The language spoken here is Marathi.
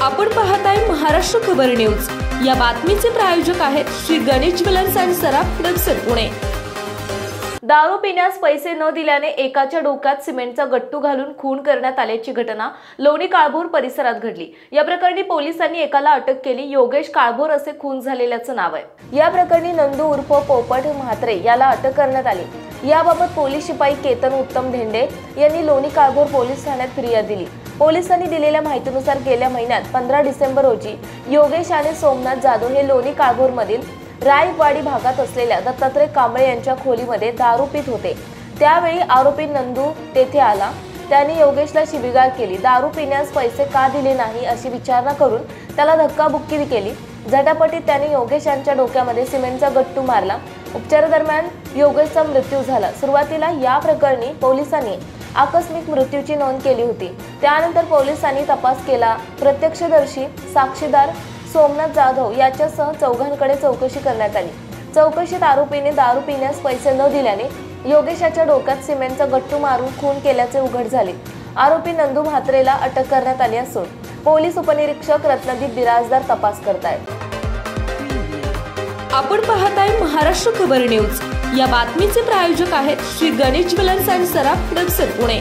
आपण पाहताय महाराष्ट्र खबर न्यूज। या बातमीचे प्रायोजक आहेत Shri Ganesh jewellers and Saraf products Pune. दारू पिण्यास पैसे न दिल्याने एकाच्या डोक्यात सिमेंटचा गट्टू घालून खून करण्यात आल्याची घटना लोणी काळभोर परिसरात घडली। या प्रकरणी पोलिसांनी एकाला अटक केली। योगेश काळभोर असे खून झालेल्याचं नाव आहे। या प्रकरणी नंदू उर्फ पोपट म्हात्रे याला अटक करण्यात आली। याबाबत पोलीस शिपाई केतन उत्तम धेंडे यांनी लोणी काळभोर पोलीस ठाण्यात फिर्याद दिली। पोलिसांनी दिलेल्या माहितीनुसार गेल्या महिन्यात 15 डिसेंबर रोजी योगेश आणि सोमनाथ जाधव हे लोणी काळभोर मधील रायवाडी भागात असलेल्या दत्तात्रय कांबळे यांच्या खोलीमध्ये दारू पित होते। त्यावेळी आरोपी नंदू तेथे आला। त्याने योगेशला शिवीगाळ केली। दारू पिण्यास पैसे का दिले नाही अशी विचारणा करून त्याला धक्काबुक्की केली। झटापटीत त्याने योगेश यांच्या डोक्यामध्ये सिमेंटचा गट्टू मारला। उपचारादरम्यान योगेशचा मृत्यू झाला। सुरुवातीला या प्रकरणी पोलिसांनी आकस्मिक मृत्यूची नोंद केली होती। त्यानंतर पोलिसांनी तपास केला। प्रत्यक्षदर्शी साक्षीदार सोमनाथ जाधव याच्यासह चौघांकडे चौकशी करण्यात आली। चौकशीत आरोपीने दारू पिण्यास पैसे न दिल्याने योगेशाच्या डोक्यात सिमेंटचा गट्टू मारून खून केल्याचे उघड झाले। आरोपी नंदू म्हात्रेला अटक करण्यात आली असून पोलीस उपनिरीक्षक रत्नदीप बिराजदार तपास करतायत। आपण पाहताय महाराष्ट्र खबर न्यूज। या बातमीचे प्रायोजक आहेत Shri Ganesh jewellers and Saraf products Pune.